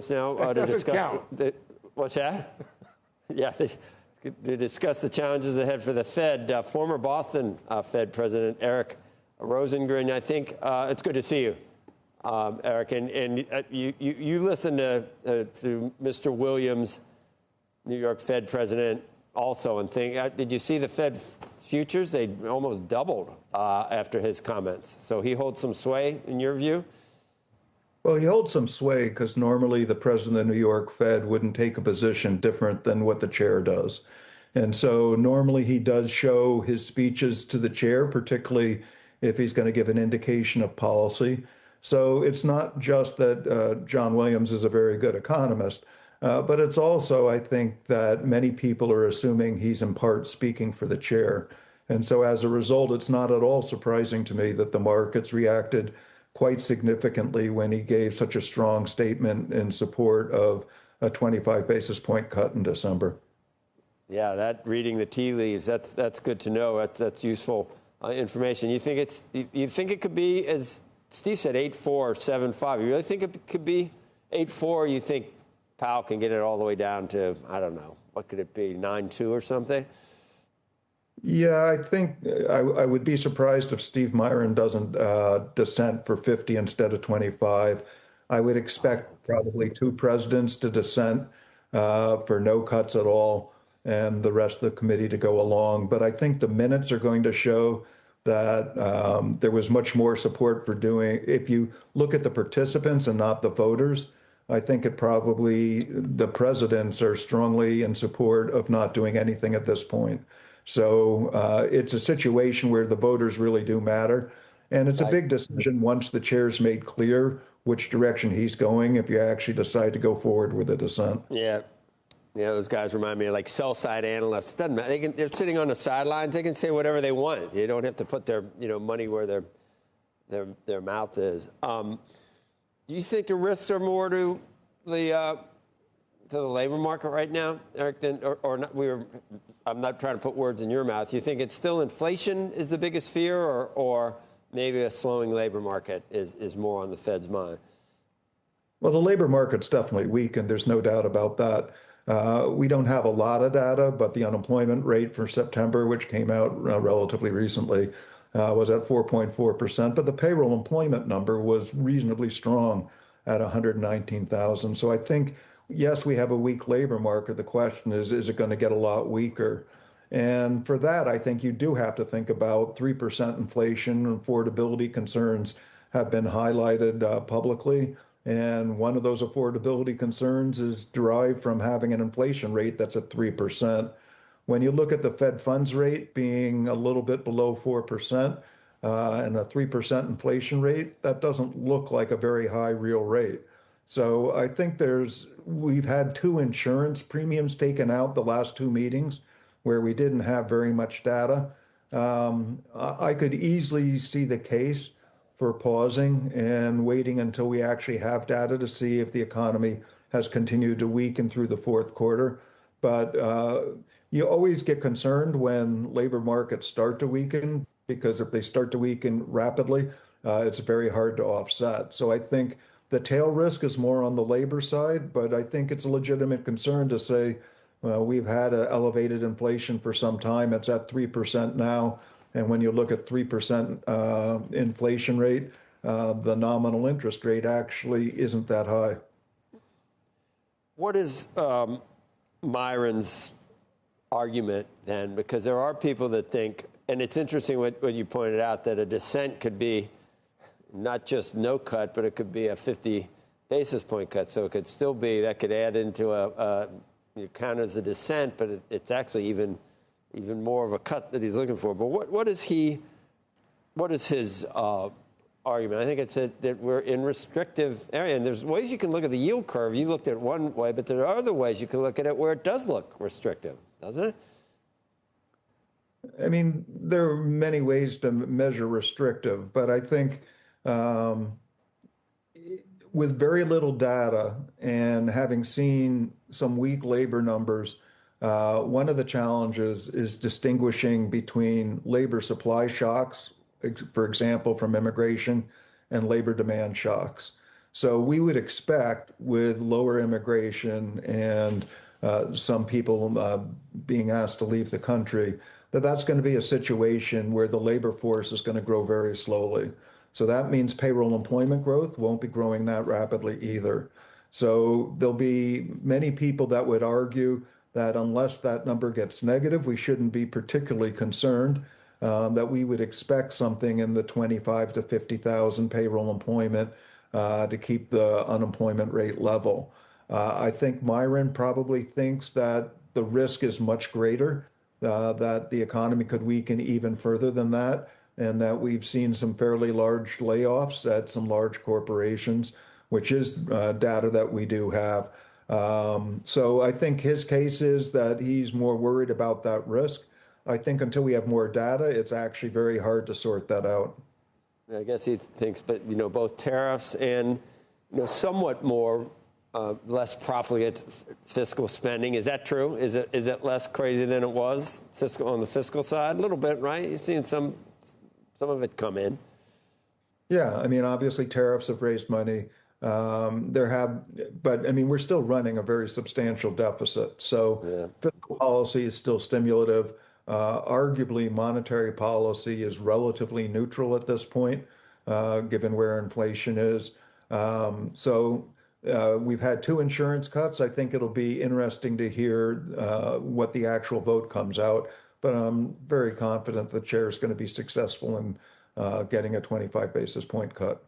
us now to discuss what's that? Yeah, to discuss the challenges ahead for the Fed. Former Boston Fed President Eric Rosengren, I think it's good to see you, Eric. And you listen to Mr. Williams, New York Fed President, also, and think, did you see the Fed futures? They almost doubled after his comments. So he holds some sway in your view? Well, he holds some sway because normally the president of the New York Fed wouldn't take a position different than what the chair does. And so normally he does show his speeches to the chair, particularly if he's going to give an indication of policy. So it's not just that John Williams is a very good economist, but it's also, I think, that many people are assuming he's in part speaking for the chair. And so as a result, it's not at all surprising to me that the markets reacted quite significantly when he gave such a strong statement in support of a 25 basis point cut in December. Yeah, that reading the tea leaves, that's good to know. That's useful information. You think it could be, as Steve said, 8.4 or 7.5? You really think it could be 8.4? You think Powell can get it all the way down to, I don't know, what could it be, 9.2 or something? Yeah, I think I would be surprised if Steve Myron doesn't dissent for 50 instead of 25. I would expect probably 2 presidents to dissent for no cuts at all, and the rest of the committee to go along. But I think the minutes are going to show that there was much more support for doing, if you look at the participants and not the voters, I think it probably, the presidents are strongly in support of not doing anything at this point. So it's a situation where the voters really do matter. And it's a big decision once the chair's made clear which direction he's going, if you actually decide to go forward with a dissent. Yeah. Yeah, those guys remind me of like sell-side analysts. Doesn't matter. They're sitting on the sidelines. They can say whatever they want. They don't have to put their money where their mouth is. Do you think the risks are more to the labor market right now, Eric? Or not, I'm not trying to put words in your mouth. You think it's still inflation is the biggest fear, or maybe a slowing labor market is more on the Fed's mind? Well, the labor market's definitely weak, and there's no doubt about that. We don't have a lot of data, but the unemployment rate for September, which came out relatively recently, was at 4.4%. But the payroll employment number was reasonably strong at 119,000. So I think, yes, we have a weak labor market. The question is it going to get a lot weaker? And for that, I think you do have to think about 3% inflation. Affordability concerns have been highlighted publicly. And one of those affordability concerns is derived from having an inflation rate that's at 3%. When you look at the Fed funds rate being a little bit below 4% and a 3% inflation rate, that doesn't look like a very high real rate. So I think we've had 2 insurance premiums taken out the last 2 meetings where we didn't have very much data. I could easily see the case for pausing and waiting until we actually have data to see if the economy has continued to weaken through the fourth quarter. But you always get concerned when labor markets start to weaken, because if they start to weaken rapidly, it's very hard to offset. So I think the tail risk is more on the labor side, but I think it's a legitimate concern to say we've had an elevated inflation for some time. It's at 3% now. And when you look at 3% inflation rate, the nominal interest rate actually isn't that high. What is Myron's argument then? Because there are people that think, and it's interesting what you pointed out, that a dissent could be not just no cut, but it could be a 50 basis point cut. So it could still be, that could add into count as a dissent, but it's actually even more of a cut that he's looking for. But what is his argument? I think it's that we're in restrictive area, and there's ways you can look at the yield curve. You looked at it one way, but there are other ways you can look at it where it does look restrictive, doesn't it? I mean, there are many ways to measure restrictive, but I think with very little data and having seen some weak labor numbers, one of the challenges is distinguishing between labor supply shocks, for example, from immigration, and labor demand shocks. So we would expect with lower immigration and some people being asked to leave the country, that that's going to be a situation where the labor force is going to grow very slowly. So that means payroll employment growth won't be growing that rapidly either. So there'll be many people that would argue that unless that number gets negative, we shouldn't be particularly concerned, that we would expect something in the 25 to 50,000 payroll employment to keep the unemployment rate level. I think Myron probably thinks that the risk is much greater, that the economy could weaken even further than that, and that we've seen some fairly large layoffs at some large corporations, which is data that we do have. So I think his case is that he's more worried about that risk. I think until we have more data, it's actually very hard to sort that out. I guess he thinks, but both tariffs and somewhat more less profligate fiscal spending. Is that true? Is it less crazy than it was on the fiscal side? A little bit, right? You've seen some of it come in. Yeah, I mean, obviously tariffs have raised money. But I mean, we're still running a very substantial deficit. So fiscal policy is still stimulative. Arguably, monetary policy is relatively neutral at this point, given where inflation is. We've had two insurance cuts. I think it'll be interesting to hear what the actual vote comes out. But I'm very confident the chair is going to be successful in getting a 25 basis point cut.